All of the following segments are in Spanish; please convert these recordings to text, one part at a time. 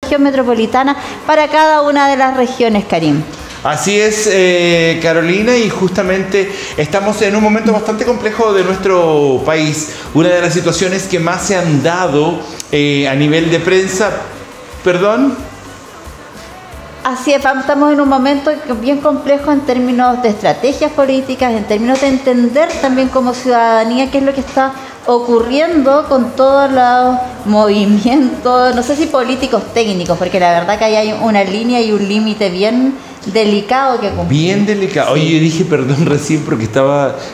región metropolitana para cada una de las regiones, Karim. Así es, Carolina, y justamente estamos en un momento bastante complejo de nuestro país. Una de las situaciones que más se han dado a nivel de prensa... ¿Perdón? Así es, estamos en un momento bien complejo en términos de estrategias políticas, en términos de entender también como ciudadanía qué es lo que está ocurriendo con todos los movimientos, no sé si políticos, técnicos, porque la verdad que ahí hay una línea y un límite bien delicado que cumplir. Bien delicado. Sí. Oye, yo dije perdón recién porque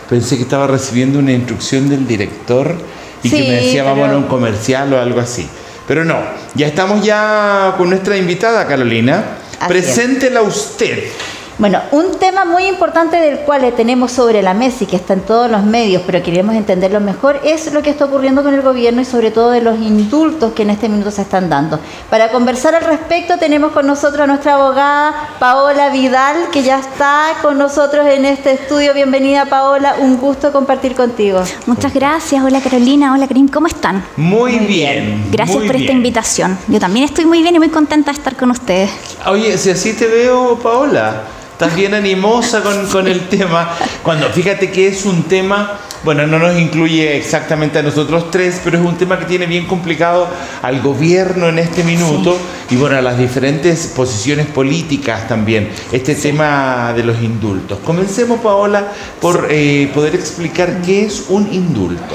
pensé que estaba recibiendo una instrucción del director y Sí, que me decía pero... vamos a un comercial o algo así. Pero no, ya estamos ya con nuestra invitada, Carolina. Así Preséntela usted. Bueno, un tema muy importante del cual le tenemos sobre la mesa y que está en todos los medios, pero queremos entenderlo mejor, es lo que está ocurriendo con el gobierno y sobre todo de los indultos que en este minuto se están dando. Para conversar al respecto tenemos con nosotros a nuestra abogada Paola Vidal, que ya está con nosotros en este estudio. Bienvenida, Paola, un gusto compartir contigo. Muchas gracias. Hola Carolina, hola Karim, ¿cómo están? Muy bien. Gracias muy por esta bien. invitación. Yo también estoy muy bien y muy contenta de estar con ustedes. Oye, si así te veo, Paola, estás bien animosa con el tema. Cuando fíjate que es un tema, bueno, no nos incluye exactamente a nosotros tres, pero es un tema que tiene bien complicado al gobierno en este minuto y bueno, a las diferentes posiciones políticas también, este tema de los indultos. Comencemos, Paola, por poder explicar qué es un indulto.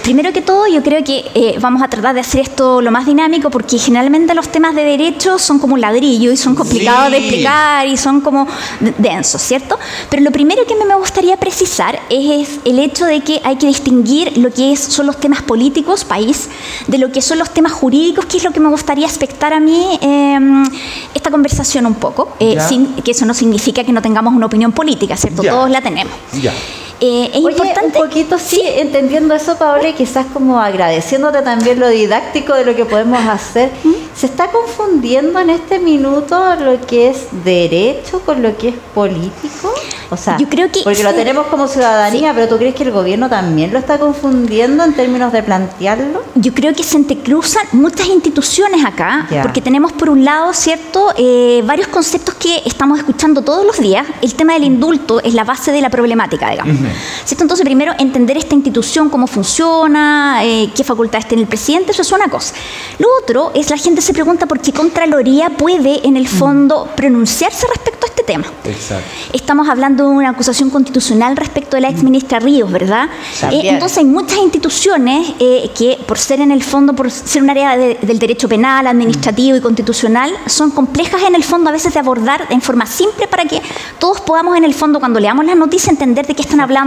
Primero que todo, yo creo que vamos a tratar de hacer esto lo más dinámico porque generalmente los temas de derecho son como un ladrillo y son complicados de explicar y son como densos, ¿cierto? Pero lo primero que me gustaría precisar es el hecho de que hay que distinguir lo que son los temas políticos, país, de lo que son los temas jurídicos, que es lo que me gustaría aspectar a mí esta conversación un poco, que eso no significa que no tengamos una opinión política, ¿cierto? Todos la tenemos. Es importante. Un poquito, sí, entendiendo eso, Paola, y quizás como agradeciéndote también lo didáctico de lo que podemos hacer. ¿Se está confundiendo en este minuto lo que es derecho con lo que es político? O sea, yo creo que porque lo tenemos como ciudadanía, pero ¿tú crees que el gobierno también lo está confundiendo en términos de plantearlo? Yo creo que se entrecruzan muchas instituciones acá, porque tenemos por un lado, ¿cierto?, varios conceptos que estamos escuchando todos los días. El tema del indulto es la base de la problemática, digamos. ¿Cierto? Entonces, primero, entender esta institución, cómo funciona, qué facultades tiene el presidente, eso es una cosa. Lo otro es, la gente se pregunta por qué Contraloría puede, en el fondo, pronunciarse respecto a este tema. Exacto. Estamos hablando de una acusación constitucional respecto de la exministra Ríos, ¿verdad? Entonces, hay muchas instituciones que, por ser en el fondo, por ser un área del derecho penal, administrativo y constitucional, son complejas en el fondo a veces de abordar en forma simple para que todos podamos, en el fondo, cuando leamos las noticias, entender de qué están hablando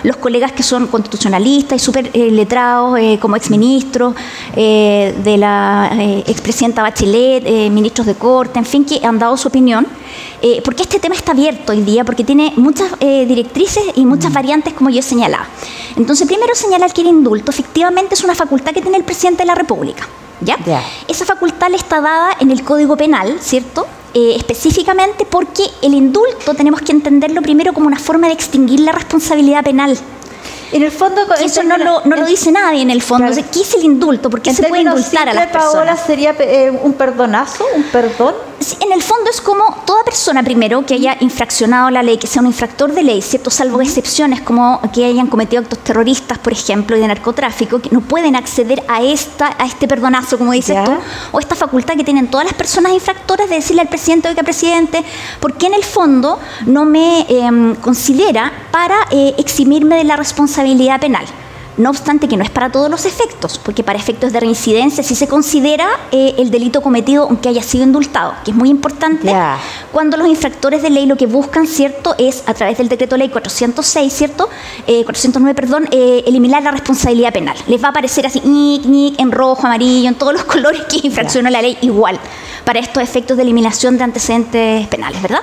los colegas que son constitucionalistas y súper letrados, como exministros, de la expresidenta Bachelet, ministros de corte, en fin, que han dado su opinión. Porque este tema está abierto hoy día, porque tiene muchas directrices y muchas variantes, como yo señalaba. Entonces, primero señalar que el indulto efectivamente es una facultad que tiene el presidente de la República. Esa facultad le está dada en el Código Penal, ¿cierto? Específicamente porque el indulto tenemos que entenderlo primero como una forma de extinguir la responsabilidad penal. En el fondo, eso no lo dice nadie en el fondo. Claro. ¿Qué es el indulto? ¿Por qué se puede indultar a las personas? Paola, ¿sería un perdonazo, un perdón? Sí, en el fondo es como toda persona, primero, que haya infraccionado la ley, que sea un infractor de ley, ¿cierto? Salvo excepciones como que hayan cometido actos terroristas, por ejemplo, y de narcotráfico, que no pueden acceder a este perdonazo, como dices tú, o esta facultad que tienen todas las personas infractoras de decirle al presidente: oiga, presidente, ¿por qué en el fondo no me considera para eximirme de la responsabilidad penal? No obstante que no es para todos los efectos, porque para efectos de reincidencia sí se considera el delito cometido aunque haya sido indultado, que es muy importante cuando los infractores de ley lo que buscan, ¿cierto?, es a través del decreto ley 406, ¿cierto? 409, perdón, eliminar la responsabilidad penal. Les va a aparecer así, en rojo, amarillo, en todos los colores que infraccionó la ley igual, para estos efectos de eliminación de antecedentes penales, ¿verdad?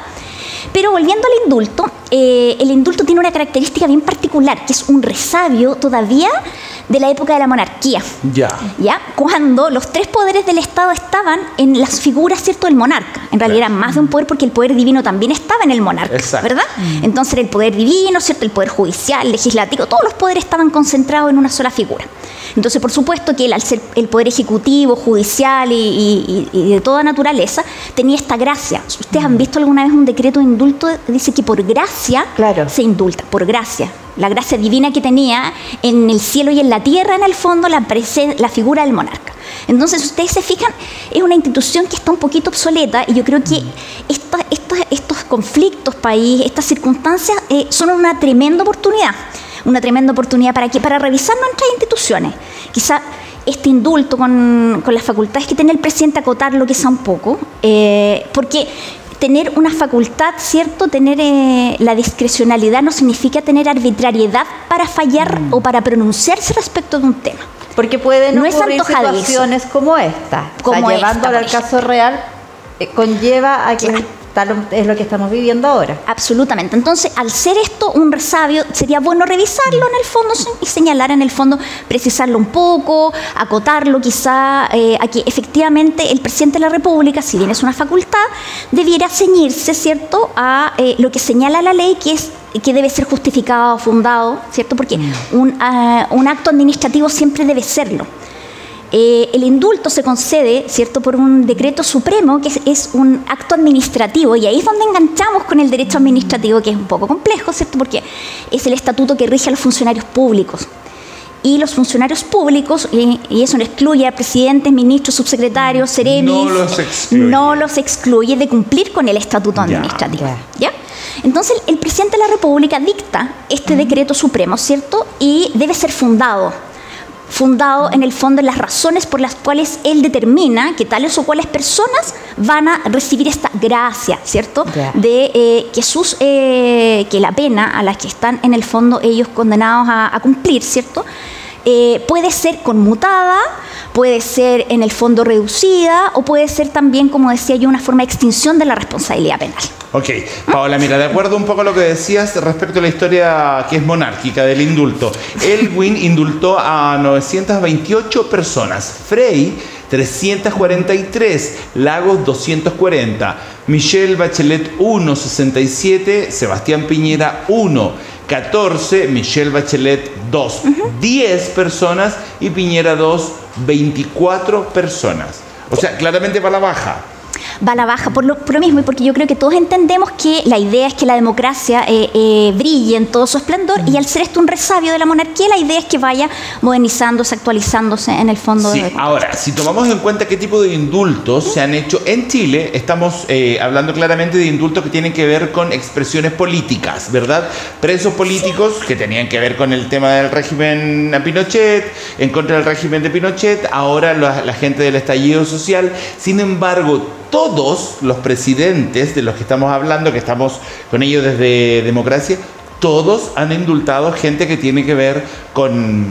Pero volviendo al indulto, el indulto tiene una característica bien particular, que es un resabio todavía de la época de la monarquía. ¿Ya? Cuando los tres poderes del Estado estaban en las figuras, ¿cierto?, del monarca. En realidad era más de un poder porque el poder divino también estaba en el monarca, ¿verdad? Entonces era el poder divino, ¿cierto?, el poder judicial, legislativo, todos los poderes estaban concentrados en una sola figura. Entonces, por supuesto que él, al ser el poder ejecutivo, judicial y de toda naturaleza, tenía esta gracia. ¿Ustedes han visto alguna vez un decreto de indulto? Dice que por gracia se indulta, por gracia. La gracia divina que tenía en el cielo y en la tierra, en el fondo, la figura del monarca. Entonces, si ustedes se fijan, es una institución que está un poquito obsoleta y yo creo que estos conflictos país, estas circunstancias son una tremenda oportunidad. Una tremenda oportunidad ¿para qué? Para revisar nuestras instituciones. Quizá este indulto con las facultades que tiene el presidente, acotarlo quizá un poco, porque tener una facultad, ¿cierto?, tener la discrecionalidad no significa tener arbitrariedad para fallar o para pronunciarse respecto de un tema. Porque pueden ocurrir situaciones como esta. Llevándolo al caso real, conlleva a que es lo que estamos viviendo ahora. Absolutamente. Entonces, al ser esto un resabio, sería bueno revisarlo en el fondo y señalar en el fondo, precisarlo un poco, acotarlo quizá, a que efectivamente el presidente de la República, si bien es una facultad, debiera ceñirse, ¿cierto?, a lo que señala la ley, que debe ser justificado, fundado, ¿cierto? Porque un acto administrativo siempre debe serlo. El indulto se concede, ¿cierto?, por un decreto supremo que es un acto administrativo, y ahí es donde enganchamos con el derecho administrativo, que es un poco complejo, ¿cierto?, porque es el estatuto que rige a los funcionarios públicos. Y los funcionarios públicos, y eso no excluye a presidentes, ministros, subsecretarios, seremis, no los excluye de cumplir con el estatuto administrativo. ¿Ya? Entonces, el presidente de la República dicta este decreto supremo, ¿cierto?, y debe ser fundado en el fondo en las razones por las cuales él determina que tales o cuales personas van a recibir esta gracia, ¿cierto? De que la pena a la que están en el fondo ellos condenados a cumplir, ¿cierto?, puede ser conmutada, puede ser en el fondo reducida, o puede ser también, como decía yo, una forma de extinción de la responsabilidad penal. Ok, Paola, mira, de acuerdo un poco a lo que decías respecto a la historia que es monárquica del indulto, Elwin indultó a 928 personas, Frey 343, Lagos 240, Michelle Bachelet 1, 67, Sebastián Piñera 1, 14, Michelle Bachelet 2, 10 personas, y Piñera 2, 24 personas. O sea, claramente va a la baja. Va a la baja por lo mismo, y porque yo creo que todos entendemos que la idea es que la democracia brille en todo su esplendor, y al ser esto un resabio de la monarquía, la idea es que vaya modernizándose, actualizándose en el fondo. Sí, ahora, si tomamos en cuenta qué tipo de indultos se han hecho en Chile, estamos hablando claramente de indultos que tienen que ver con expresiones políticas, ¿verdad? Presos políticos que tenían que ver con el tema del régimen a Pinochet, en contra del régimen de Pinochet, ahora la gente del estallido social. Sin embargo, todos los presidentes de los que estamos hablando, que estamos con ellos desde democracia, todos han indultado gente que tiene que ver con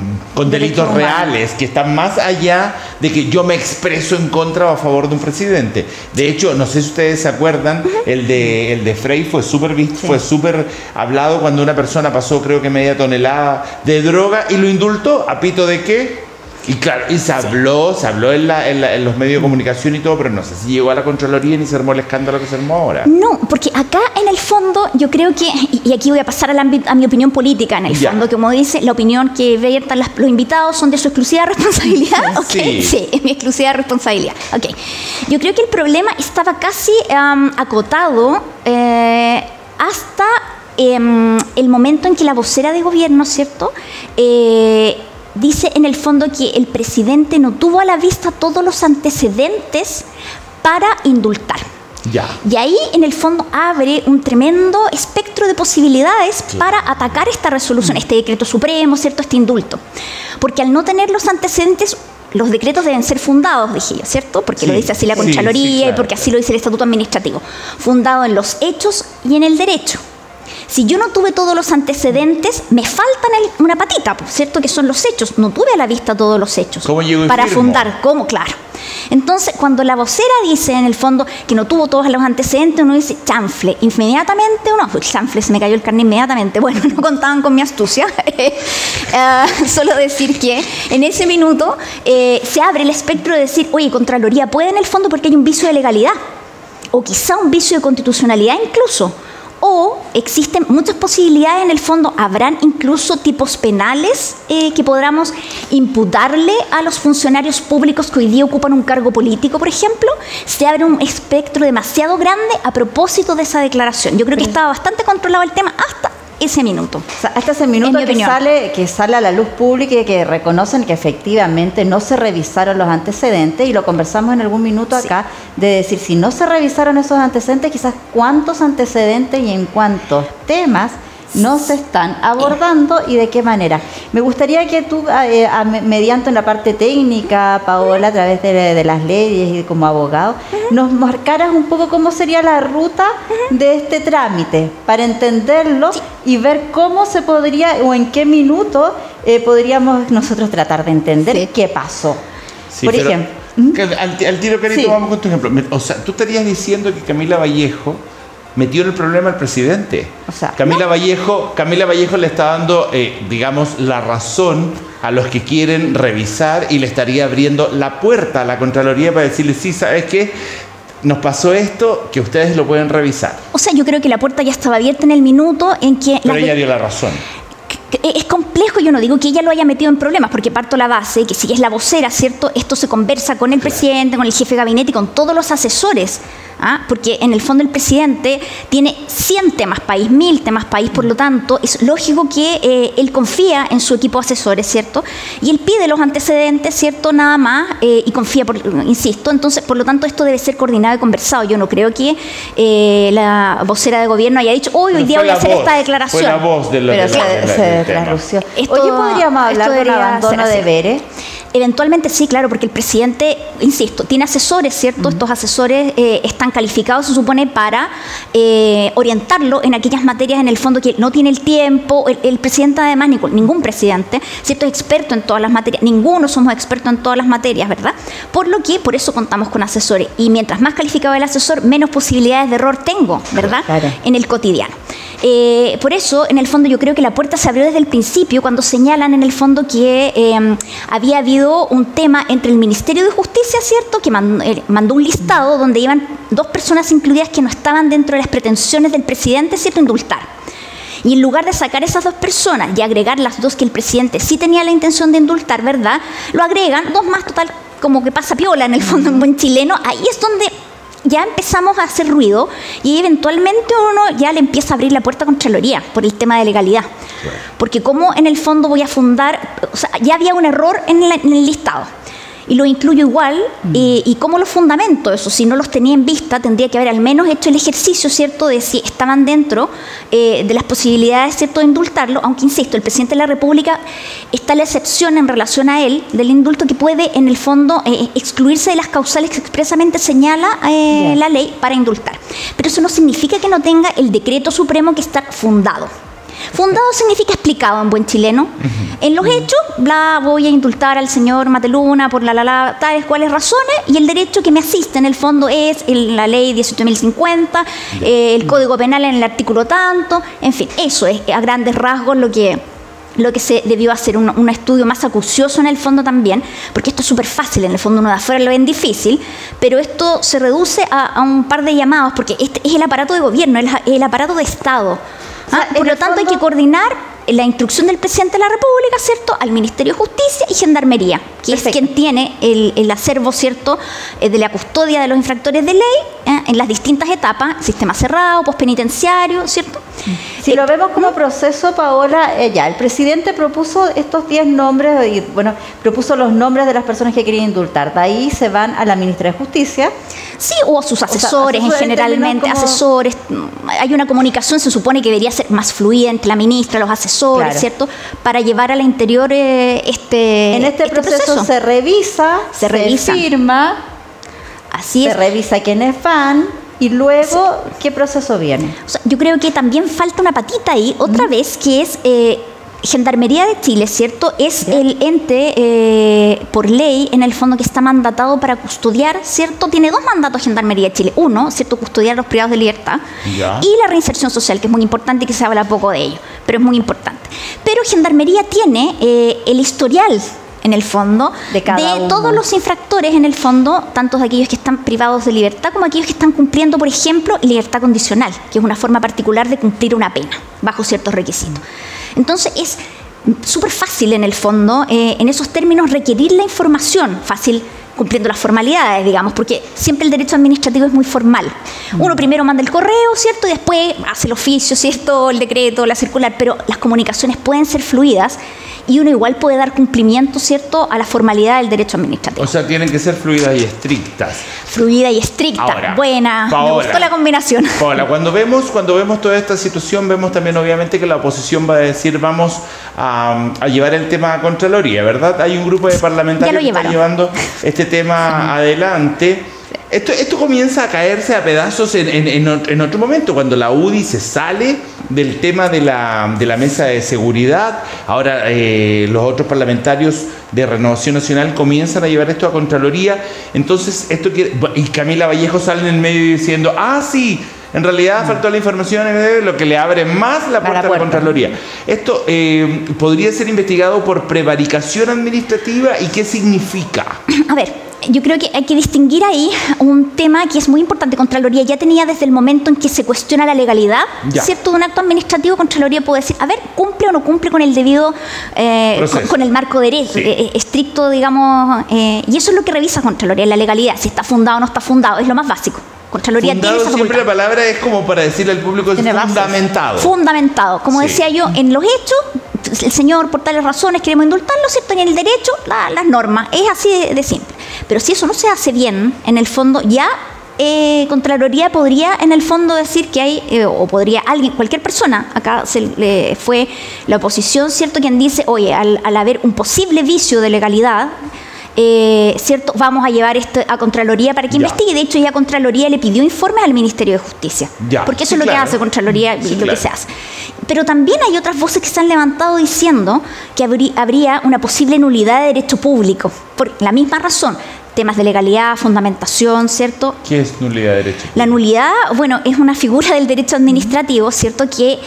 delitos reales, que están más allá de que yo me expreso en contra o a favor de un presidente. De hecho, no sé si ustedes se acuerdan, el de Frey fue súper visto, fue súper hablado cuando una persona pasó, creo que media tonelada de droga, y lo indultó. ¿A pito de qué? Y claro, y se habló en los medios de comunicación y todo, pero no sé si llegó a la Contraloría ni se armó el escándalo que se armó ahora. No, porque acá en el fondo yo creo que, y aquí voy a pasar a mi opinión política en el fondo, como dice, la opinión que viertan los invitados son de su exclusiva responsabilidad. Okay. Sí, es mi exclusiva responsabilidad. Okay. Yo creo que el problema estaba casi acotado hasta el momento en que la vocera de gobierno, ¿cierto?, dice en el fondo que el presidente no tuvo a la vista todos los antecedentes para indultar. Y ahí en el fondo abre un tremendo espectro de posibilidades para atacar esta resolución, este decreto supremo, ¿cierto?, este indulto. Porque al no tener los antecedentes, los decretos deben ser fundados, dije yo, ¿cierto? Porque lo dice así la Contraloría, y porque así lo dice el Estatuto Administrativo. Fundado en los hechos y en el derecho. si yo no tuve todos los antecedentes, me faltan una patita, ¿cierto? Que son los hechos. No tuve a la vista todos los hechos. ¿Cómo llego y para firmo? fundar, ¿cómo? Claro. Entonces, cuando la vocera dice, en el fondo, que no tuvo todos los antecedentes, uno dice, chanfle, inmediatamente uno, chanfle, se me cayó el carnet inmediatamente. Bueno, no contaban con mi astucia. Solo decir que en ese minuto se abre el espectro de decir, oye, Contraloría puede en el fondo porque hay un vicio de legalidad, o quizá un vicio de constitucionalidad incluso, o existen muchas posibilidades en el fondo, habrán incluso tipos penales que podamos imputarle a los funcionarios públicos que hoy día ocupan un cargo político, por ejemplo. Se abre un espectro demasiado grande a propósito de esa declaración. Yo creo que estaba bastante controlado el tema hasta ese minuto. O sea, hasta ese minuto que sale a la luz pública y que reconocen que efectivamente no se revisaron los antecedentes, y lo conversamos en algún minuto acá, de decir, si no se revisaron esos antecedentes, quizás cuántos antecedentes y en cuántos temas no se están abordando y de qué manera. Me gustaría que tú, mediante una parte técnica, Paola, a través de las leyes y como abogado, nos marcaras un poco cómo sería la ruta de este trámite, para entenderlo y ver cómo se podría, o en qué minuto podríamos nosotros tratar de entender qué pasó. Sí, por ejemplo. Al tiro, Carito, vamos con tu ejemplo. O sea, tú estarías diciendo que Camila Vallejo metió en el problema al presidente. O sea, Camila Vallejo le está dando, digamos, la razón a los que quieren revisar, y le estaría abriendo la puerta a la Contraloría para decirle, sí, ¿sabes qué? Nos pasó esto, que ustedes lo pueden revisar. O sea, yo creo que la puerta ya estaba abierta en el minuto en que... Pero ella dio la razón. Es complejo, yo no digo que ella lo haya metido en problemas, porque parto la base que si es la vocera, ¿cierto? Esto se conversa con el presidente, con el jefe de gabinete y con todos los asesores. Porque en el fondo el presidente tiene 100 temas país, 1000 temas país, por lo tanto es lógico que él confía en su equipo de asesores, ¿cierto? Y él pide los antecedentes, ¿cierto? Nada más, y confía, insisto, entonces por lo tanto esto debe ser coordinado y conversado. Yo no creo que la vocera de gobierno haya dicho, hoy día voy a hacer esta declaración. Fue la voz de Pero se traslució. Oye, ¿podríamos hablar de un abandono de deberes? Eventualmente sí, claro, porque el presidente, insisto, tiene asesores, ¿cierto? Estos asesores están calificados, se supone, para orientarlo en aquellas materias en el fondo que no tiene el tiempo. El presidente, además, ningún presidente, ¿cierto?, es experto en todas las materias. Ninguno somos expertos en todas las materias, ¿verdad? Por eso contamos con asesores. Y mientras más calificado el asesor, menos posibilidades de error tengo, ¿verdad? Claro. En el cotidiano. Por eso, en el fondo, yo creo que la puerta se abrió desde el principio cuando señalan, en el fondo, que había habido un tema entre el Ministerio de Justicia, ¿cierto?, que mandó un listado donde iban 2 personas incluidas que no estaban dentro de las pretensiones del presidente, ¿cierto?, indultar. Y en lugar de sacar esas 2 personas y agregar las 2 que el presidente sí tenía la intención de indultar, ¿verdad?, lo agregan 2 más, total, como que pasa piola, en el fondo, en buen chileno. Ahí es donde ya empezamos a hacer ruido y eventualmente uno ya le empieza a abrir la puerta a Contraloría por el tema de legalidad. Claro. Porque cómo en el fondo voy a fundar, o sea, ya había un error en el listado y lo incluyo igual, y cómo los fundamento eso, si no los tenía en vista, tendría que haber al menos hecho el ejercicio, ¿cierto?, de si estaban dentro de las posibilidades, ¿cierto?, de indultarlo, aunque insisto, el presidente de la República está la excepción en relación a él del indulto, que puede en el fondo excluirse de las causales que expresamente señala la ley para indultar. Pero eso no significa que no tenga el decreto supremo que está fundado. Fundado significa explicado en buen chileno. En los hechos, voy a indultar al señor Mateluna por tales cuales razones, y el derecho que me asiste en el fondo es la ley 18.050, el Código Penal en el artículo tanto, en fin, eso es a grandes rasgos lo que se debió hacer, un estudio más acucioso en el fondo también, porque esto es súper fácil, en el fondo uno de afuera lo ven difícil, pero esto se reduce a un par de llamados, porque este es el aparato de gobierno, es el aparato de Estado. Por lo tanto, hay que coordinar la instrucción del presidente de la República, ¿cierto?, al Ministerio de Justicia y Gendarmería, que es quien tiene el acervo, ¿cierto?, de la custodia de los infractores de ley en las distintas etapas, sistema cerrado, postpenitenciario, ¿cierto? Si lo vemos como proceso, Paola, el presidente propuso estos 10 nombres, y bueno, propuso los nombres de las personas que querían indultar. De ahí se van a la ministra de Justicia. Sí, o a sus asesores, generalmente, asesores. Hay una comunicación, se supone que debería ser más fluida entre la ministra, los asesores, claro, ¿cierto?, para llevar al interior en este proceso. Se revisa, se firma, así se revisa quiénes van, y luego, ¿qué proceso viene? O sea, yo creo que también falta una patita ahí, otra vez, que es Gendarmería de Chile, ¿cierto? Es el ente por ley, en el fondo, que está mandatado para custodiar, ¿cierto? Tiene dos mandatos Gendarmería de Chile. Uno, ¿cierto? Custodiar a los privados de libertad. Ya. Y la reinserción social, que es muy importante y que se habla poco de ello, pero es muy importante. Pero Gendarmería tiene el historial, en el fondo, de todos los infractores, en el fondo, tanto de aquellos que están privados de libertad como aquellos que están cumpliendo, por ejemplo, libertad condicional, que es una forma particular de cumplir una pena, bajo ciertos requisitos. Entonces, es súper fácil, en el fondo, en esos términos, requerir la información, fácil cumpliendo las formalidades, digamos, porque siempre el derecho administrativo es muy formal. Uno primero manda el correo, ¿cierto? Y después hace el oficio, ¿cierto? El decreto, la circular, pero las comunicaciones pueden ser fluidas y uno igual puede dar cumplimiento, ¿cierto?, a la formalidad del derecho administrativo. O sea, tienen que ser fluidas y estrictas. Fluida y estricta. Ahora, buena. Paola, me gustó la combinación. Paola, cuando vemos toda esta situación, vemos también obviamente que la oposición va a decir vamos a llevar el tema a Contraloría, ¿verdad? Hay un grupo de parlamentarios que están llevando este tema adelante. Esto comienza a caerse a pedazos en otro momento, cuando la UDI se sale del tema de la mesa de seguridad. Ahora los otros parlamentarios de Renovación Nacional comienzan a llevar esto a Contraloría. Entonces, y Camila Vallejo sale en el medio diciendo, sí, en realidad faltó la información, lo que le abre más la puerta a la Contraloría. Esto podría ser investigado por prevaricación administrativa. ¿Y qué significa? A ver, yo creo que hay que distinguir ahí un tema que es muy importante. Contraloría ya tenía, desde el momento en que se cuestiona la legalidad, ¿cierto?, de un acto administrativo, Contraloría puede decir, a ver, ¿cumple o no cumple con el debido, con el marco derecho, estricto, digamos, y eso es lo que revisa Contraloría, la legalidad, si está fundado o no está fundado, es lo más básico. Contraloría fundado, tiene esa siempre la palabra es como para decirle al público, es fundamentado. Fundamentado, como decía yo, en los hechos, el señor, por tales razones, queremos indultarlo, ¿cierto? Y en el derecho, las normas. Es así de simple. Pero si eso no se hace bien, en el fondo, ya Contraloría podría, en el fondo, decir que hay, o podría alguien, cualquier persona, acá fue la oposición, ¿cierto?, quien dice, oye, al haber un posible vicio de legalidad, ¿cierto?, vamos a llevar esto a Contraloría para que investigue. De hecho, ya Contraloría le pidió informes al Ministerio de Justicia, porque eso es lo que hace Contraloría y lo que se hace. Pero también hay otras voces que se han levantado diciendo que habría una posible nulidad de derecho público, por la misma razón. Temas de legalidad, fundamentación, ¿cierto? ¿Qué es nulidad de derecho? La nulidad, bueno, es una figura del derecho administrativo, ¿cierto?, que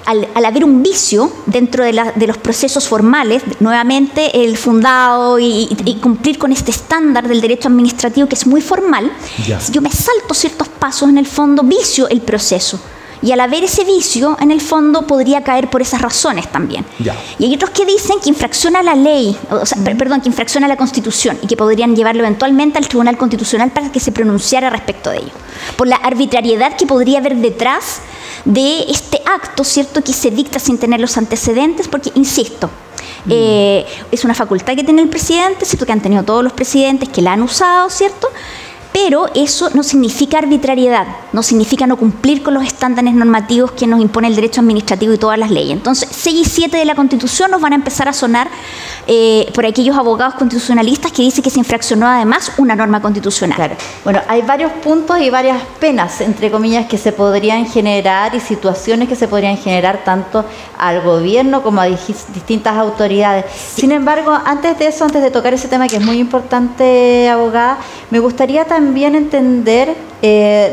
al haber un vicio dentro de los procesos formales, nuevamente el fundado y cumplir con este estándar del derecho administrativo que es muy formal, si yo me salto ciertos pasos, en el fondo vicio el proceso. Y al haber ese vicio, en el fondo, podría caer por esas razones también. Y hay otros que dicen que infracciona la ley, que infracciona la Constitución y que podrían llevarlo eventualmente al Tribunal Constitucional para que se pronunciara respecto de ello. Por la arbitrariedad que podría haber detrás de este acto, ¿cierto?, que se dicta sin tener los antecedentes, porque, insisto, es una facultad que tiene el presidente, ¿cierto?, que han tenido todos los presidentes, que la han usado, ¿cierto?, pero eso no significa arbitrariedad, no significa no cumplir con los estándares normativos que nos impone el derecho administrativo y todas las leyes. Entonces, 6 y 7 de la Constitución nos van a empezar a sonar por aquellos abogados constitucionalistas que dicen que se infraccionó además una norma constitucional. Claro. Bueno, hay varios puntos y varias penas, entre comillas, que se podrían generar y situaciones que se podrían generar tanto al gobierno como a distintas autoridades. Sin embargo, antes de tocar ese tema que es muy importante, abogada, me gustaría también entender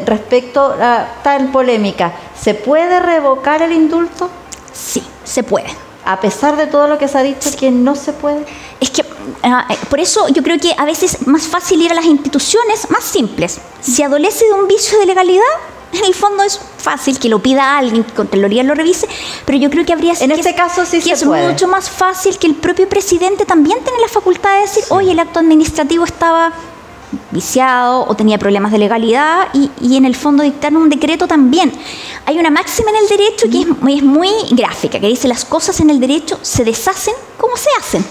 respecto a tal polémica, ¿se puede revocar el indulto? Sí, se puede. A pesar de todo lo que se ha dicho, que no se puede. Es que por eso yo creo que a veces es más fácil ir a las instituciones más simples. Si adolece de un vicio de legalidad, en el fondo es fácil que lo pida alguien, que Contraloría lo revise, pero yo creo que habría en este caso sí se puede. Es mucho más fácil que el propio presidente también tenga la facultad de decir, oye, el acto administrativo estaba viciado o tenía problemas de legalidad y en el fondo dictar un decreto también. Hay una máxima en el derecho que es muy gráfica, que dice: las cosas en el derecho se deshacen como se hacen.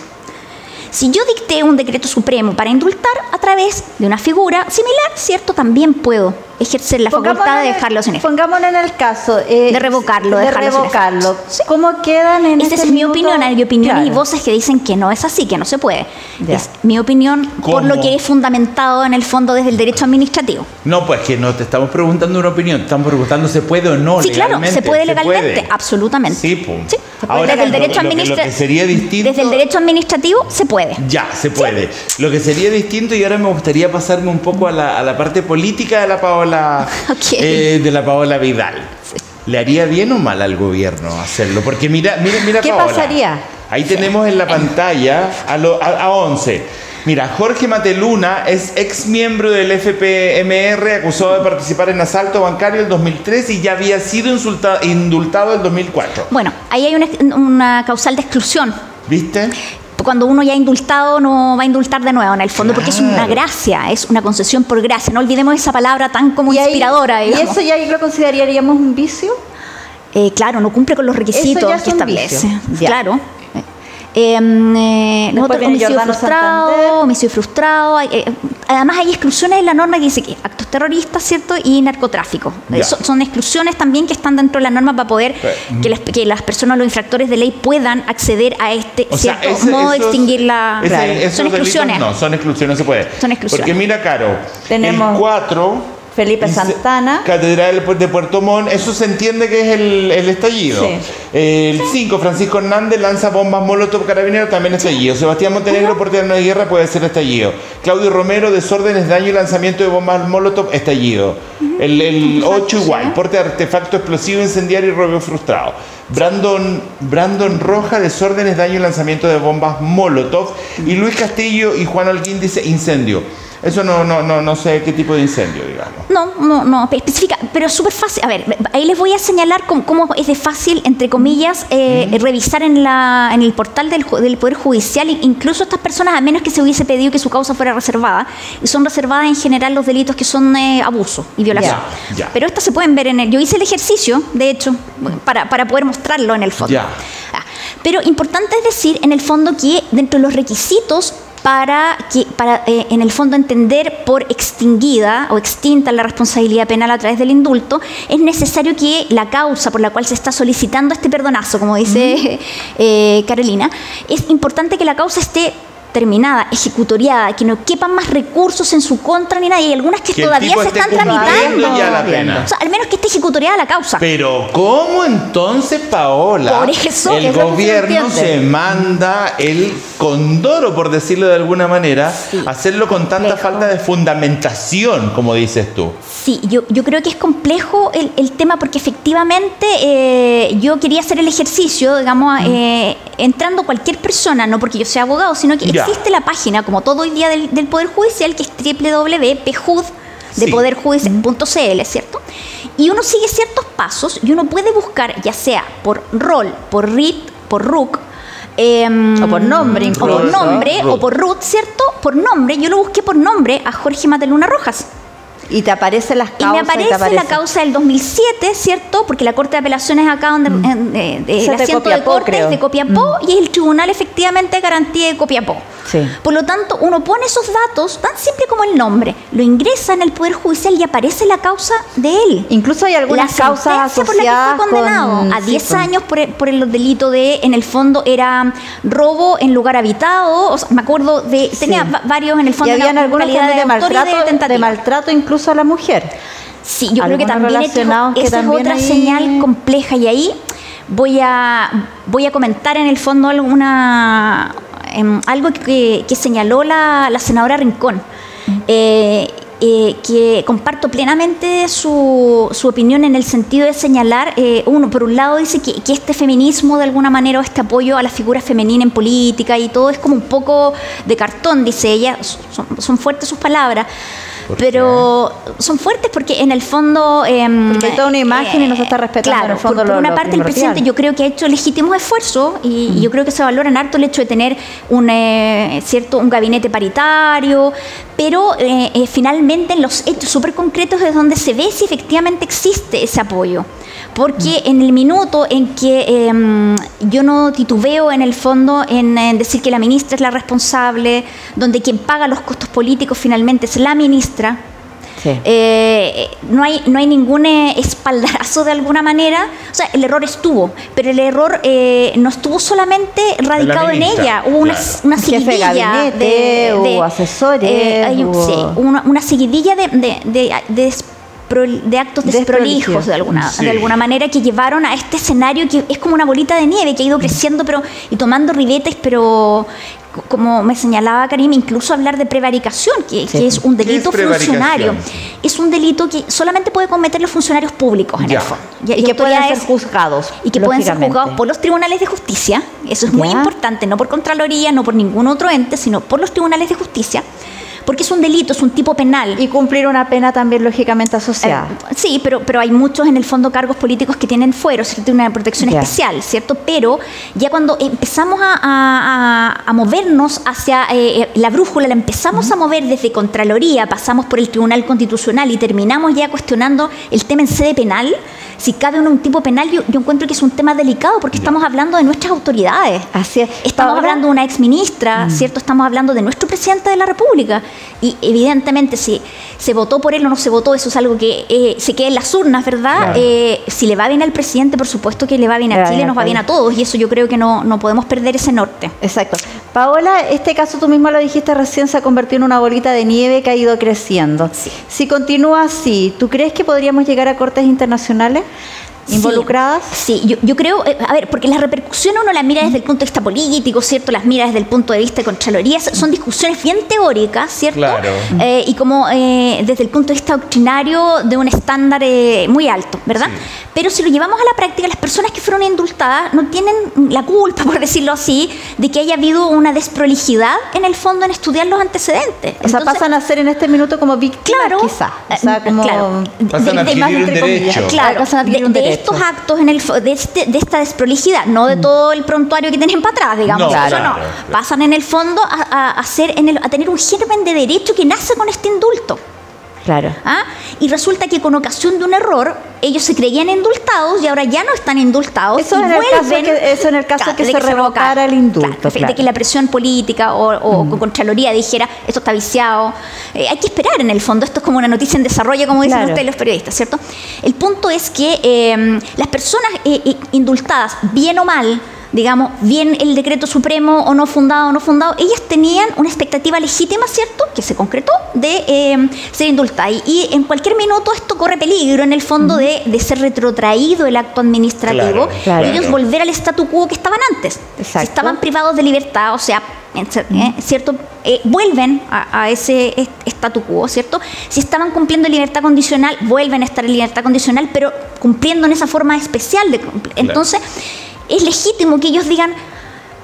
Si yo dicté un decreto supremo para indultar a través de una figura similar, ¿cierto?, también puedo ejercer la facultad de dejarlo sin efecto. Pongámonos en el caso de revocarlo, de revocarlo. Sí. ¿Cómo quedan en Esa este es mi minuto? opinión. Hay opiniones y Claro. voces que dicen que no es así, que no se puede. Ya. Es mi opinión por ¿Cómo? lo que es fundamentado en el fondo desde el derecho administrativo. No, pues que no te estamos preguntando una opinión, estamos preguntando ¿se puede o no Sí, claro, legalmente? se puede legalmente, puede. absolutamente. Sí, pum. Sí, se puede. Ahora, Desde el derecho lo que administrativo. sería distinto... Desde el derecho administrativo se puede. Ya, se puede. Lo que sería distinto, y ahora me gustaría pasarme un poco a la parte política de la Paola, Ok. de la Paola Vidal. ¿Le haría bien o mal al gobierno hacerlo? Porque mira ¿Qué Paola. pasaría? Ahí tenemos en la pantalla a 11. Mira, Jorge Mateluna es ex miembro del FPMR, acusado de participar en asalto bancario en 2003 y ya había sido indultado en 2004. Bueno, ahí hay una causal de exclusión. ¿Viste? Cuando uno ya ha indultado, no va a indultar de nuevo en el fondo, porque es una Claro. gracia, es una concesión por gracia. No olvidemos esa palabra tan como Y ahí- inspiradora. ¿Y digamos. eso ya ahí lo consideraríamos un vicio? Claro, no cumple con los requisitos Eso ya es que un establece. vicio. Ya. Claro. Nosotros, viene homicidio Giordano frustrado, Santander. homicidio frustrado. Además hay exclusiones en la norma que dice que actos terroristas, ¿cierto? Y narcotráfico. Ya. Son exclusiones también que están dentro de la norma para poder Sí. que las personas, los infractores de ley puedan acceder a este O sea, cierto modo de extinguir la... esos Son delitos exclusiones. no, son exclusiones, no se puede. Son exclusiones. Porque mira, Caro, Tenemos el 4... Felipe Santana. Catedral de Puerto Montt, eso se entiende que es el estallido. Sí. El 5, Francisco Hernández lanza bombas Molotov carabinero, también estallido. Sebastián Montenegro, porte de armas de guerra, puede ser estallido. Claudio Romero, desórdenes, daño y lanzamiento de bombas Molotov, estallido. El 8 igual, porte de artefacto explosivo, incendiario y robo frustrado. Brandon Roja, desórdenes, daño y lanzamiento de bombas Molotov. Y Luis Castillo y Juan Holguín dice incendio. Eso no sé qué tipo de incendio, digamos. No, especifica, pero es súper fácil. A ver, ahí les voy a señalar cómo es de fácil, entre comillas, revisar en el portal del Poder Judicial, incluso estas personas, a menos que se hubiese pedido que su causa fuera reservada, y son reservadas en general los delitos que son abuso y violación. Ya. Pero estas se pueden ver yo hice el ejercicio, de hecho, para poder mostrarlo en el fondo. Ya. Pero importante es decir, en el fondo, que dentro de los requisitos para en el fondo entender por extinguida o extinta la responsabilidad penal a través del indulto, es necesario que la causa por la cual se está solicitando este perdonazo, como dice Carolina, es importante que la causa esté terminada, ejecutoriada, que no quepan más recursos en su contra ni nada, y hay algunas que Que el todavía tipo se esté están cumpliendo tramitando. ya la pena. O sea, al menos que esté ejecutoriada la causa. Pero ¿cómo entonces, Paola, Por eso, el es lo que se gobierno entiende. se manda el condoro, por decirlo de alguna manera, Sí. hacerlo con tanta Complejo. falta de fundamentación, como dices tú? Sí, yo creo que es complejo el tema porque efectivamente yo quería hacer el ejercicio, digamos, entrando cualquier persona, no porque yo sea abogado, sino que Ya. existe la página, como todo hoy día del Poder Judicial, que es www.pjud de Sí. poderjudicial.cl, ¿cierto? Y uno sigue ciertos pasos y uno puede buscar, ya sea por rol, por RIT, por RUC, O por nombre o por incluso. nombre, RUT. o por RUT, ¿cierto? Por nombre, yo lo busqué por nombre a Jorge Mateluna Rojas. Y te aparecen las Y causas. me aparece la causa del 2007, ¿cierto? Porque la Corte de Apelaciones acá donde Esa el es de asiento de Copiapó, corte creo. es de Copiapó y es el Tribunal efectivamente de Garantía de Copiapó. Sí. Por lo tanto, uno pone esos datos tan simple como el nombre, lo ingresa en el Poder Judicial y aparece la causa de él. Incluso hay algunas La causas sentencia por la que asociadas fue condenado con... a 10 sí, con- años por el delito de, en el fondo, era robo en lugar habitado. O sea, me acuerdo de... Tenía Sí. varios en el Y fondo habían en algunos calidad también de autor y maltrato, tentativa. incluso a la mujer. Sí, yo creo que Algunos también relacionados que esa es también otra ahí- señal compleja y ahí voy a comentar en el fondo algo que señaló la senadora Rincón, que comparto plenamente su opinión en el sentido de señalar, uno por un lado dice que este feminismo de alguna manera o este apoyo a la figura femenina en política y todo es como un poco de cartón, dice ella, son fuertes sus palabras. ¿Por Pero son fuertes porque en el fondo... Porque hay toda una imagen y no se está respetando claro, en el fondo por lo una parte el primordial. presidente yo creo que ha hecho legítimos esfuerzos y yo creo que se valora en harto el hecho de tener un gabinete paritario, pero finalmente en los hechos súper concretos es donde se ve si efectivamente existe ese apoyo. Porque en el minuto en que yo no titubeo en el fondo en decir que la ministra es la responsable, donde quien paga los costos políticos finalmente es la ministra, Sí. No hay ningún espaldarazo de alguna manera. O sea, el error estuvo, pero el error no estuvo solamente radicado en ella. Hubo una seguidilla jefe de gabinete, hubo asesores, una seguidilla de actos desprolijos de alguna manera, que llevaron a este escenario que es como una bolita de nieve que ha ido creciendo y tomando ribetes, pero como me señalaba Karim, incluso hablar de prevaricación, que es un delito funcionario. Es un delito que solamente puede cometer los funcionarios públicos en el fondo. Y que pueden ser juzgados. Y que pueden ser juzgados por los tribunales de justicia. Eso es muy importante, no por Contraloría, no por ningún otro ente, sino por los tribunales de justicia. Porque es un delito, es un tipo penal. Y cumplir una pena también lógicamente asociada. Sí, pero hay muchos en el fondo cargos políticos que tienen fueros, ¿cierto? Una protección especial, ¿cierto? Pero ya cuando empezamos a movernos hacia la brújula, la empezamos a mover desde Contraloría, pasamos por el Tribunal Constitucional y terminamos ya cuestionando el tema en sede penal. Si cabe un tipo penal, yo encuentro que es un tema delicado porque estamos hablando de nuestras autoridades. Así es. Estamos hablando de una exministra, ¿cierto? Estamos hablando de nuestro presidente de la República. Y evidentemente si se votó por él o no se votó, eso es algo que se queda en las urnas, ¿verdad? Claro. Si le va bien al presidente, por supuesto que le va bien a Chile, nos va bien a todos, y eso yo creo que no podemos perder ese norte. Exacto. Paola, este caso tú misma lo dijiste recién, se ha convertido en una bolita de nieve que ha ido creciendo. Sí. Si continúa así, ¿tú crees que podríamos llegar a cortes internacionales involucradas? Sí, yo creo, a ver, porque las repercusiones uno las mira desde el punto de vista político, ¿cierto? Las mira desde el punto de vista de Contraloría, son discusiones bien teóricas, ¿cierto? Claro. Y como desde el punto de vista doctrinario de un estándar muy alto, ¿verdad? Sí. Pero si lo llevamos a la práctica, las personas que fueron indultadas no tienen la culpa, por decirlo así, de que haya habido una desprolijidad en el fondo en estudiar los antecedentes. O sea, pasan a ser en este minuto como víctimas, claro, quizás. O sea, como pasan a adquirir un derecho. Claro, pasan a adquirir un derecho. Estos actos de esta desprolijidad, no de todo el prontuario que tienen para atrás, digamos, claro. Pasan en el fondo a tener un germen de derecho que nace con este indulto. Claro. Y resulta que con ocasión de un error ellos se creían indultados y ahora ya no están indultados. Eso en el caso que se revocara el indulto. De que la presión política o Contraloría dijera esto está viciado. Hay que esperar en el fondo. Esto es como una noticia en desarrollo, como dicen ustedes los periodistas, ¿cierto? El punto es que las personas indultadas, bien o mal, digamos, bien el decreto supremo o no fundado, ellas tenían una expectativa legítima, ¿cierto?, que se concretó de ser indultada. Y en cualquier minuto esto corre peligro, en el fondo, de ser retrotraído el acto administrativo y ellos volver al statu quo que estaban antes. Exacto. Si estaban privados de libertad, o sea, ¿cierto? Vuelven a ese statu quo, ¿cierto? Si estaban cumpliendo libertad condicional, vuelven a estar en libertad condicional, pero cumpliendo en esa forma especial de cumplir. Entonces, es legítimo que ellos digan,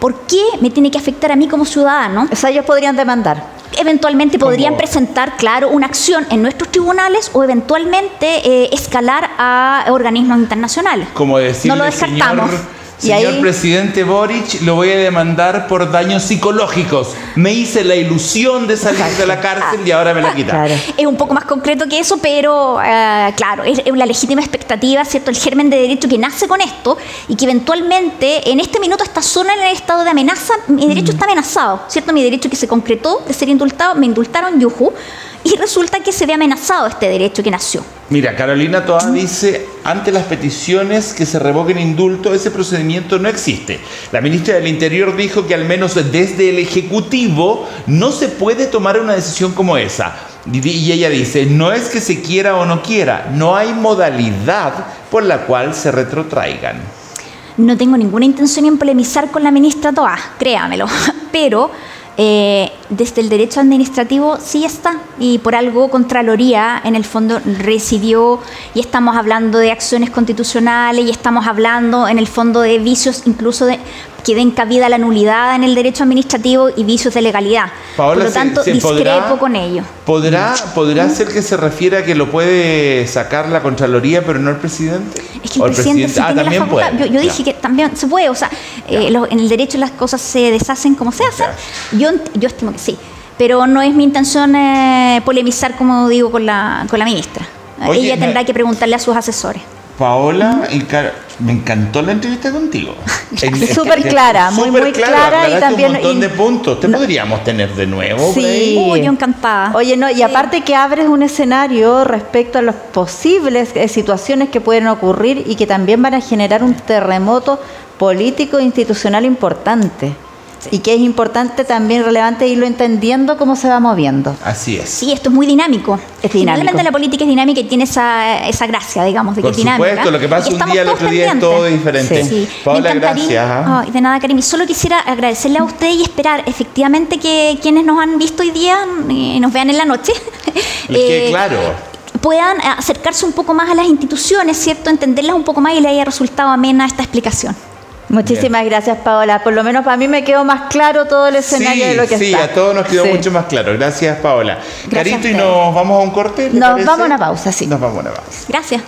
¿por qué me tiene que afectar a mí como ciudadano? O sea, ellos podrían demandar. Eventualmente podrían presentar, claro, una acción en nuestros tribunales o eventualmente escalar a organismos internacionales. Como decirle, no lo descartamos. Señor presidente Boric, lo voy a demandar por daños psicológicos. Me hice la ilusión de salir de la cárcel y ahora me la quitan. Claro. Es un poco más concreto que eso, pero claro, es la legítima expectativa, ¿cierto? El germen de derecho que nace con esto y que eventualmente en este minuto está solo en el estado de amenaza. Mi derecho está amenazado, ¿cierto? Mi derecho que se concretó de ser indultado, me indultaron, yujú, y resulta que se ve amenazado este derecho que nació. Mira, Carolina Toá dice, ante las peticiones que se revoquen indulto, ese procedimiento no existe. La ministra del Interior dijo que al menos desde el Ejecutivo no se puede tomar una decisión como esa. Y ella dice, no es que se quiera o no quiera, no hay modalidad por la cual se retrotraigan. No tengo ninguna intención en polemizar con la ministra Toá, créamelo, pero desde el derecho administrativo sí está, y por algo Contraloría en el fondo recibió, y estamos hablando de acciones constitucionales y estamos hablando en el fondo de vicios incluso que den cabida a la nulidad en el derecho administrativo y vicios de legalidad. Paola, por lo tanto, discrepo con ello. ¿Podrá ser que se refiera a que lo puede sacar la Contraloría pero no el presidente? Es que el presidente sí tiene la facultad. Yo dije que también se puede, o sea, en el derecho las cosas se deshacen como se hacen. Yo estimo que sí, pero no es mi intención polemizar, como digo, con la ministra. Ella tendrá que preguntarle a sus asesores. Paola, me encantó la entrevista contigo. Súper clara, muy clara y también un montón de puntos. Te podríamos tener de nuevo. Sí. Yo encantada. Oye, no, y aparte que abres un escenario respecto a las posibles situaciones que pueden ocurrir y que también van a generar un terremoto político e institucional importante. Y que es importante también, relevante irlo entendiendo cómo se va moviendo. Así es. Sí, esto es muy dinámico. Es dinámico. Finalmente la política es dinámica y tiene esa gracia, digamos, de que Por es dinámica. supuesto, lo que pasa un día, el otro día es todo diferente. Sí. Paola, gracias. De nada, Karim. Solo quisiera agradecerle a usted y esperar efectivamente que quienes nos han visto hoy día y nos vean en la noche. Claro. Puedan acercarse un poco más a las instituciones, ¿cierto? Entenderlas un poco más y le haya resultado amena esta explicación. Muchísimas gracias, Paola. Por lo menos para mí me quedó más claro todo el escenario de lo que está. Sí, a todos nos quedó mucho más claro. Gracias, Paola. Gracias. Carito, ¿y nos vamos a un corte? Nos vamos a una pausa, sí. Nos vamos a una pausa. Gracias.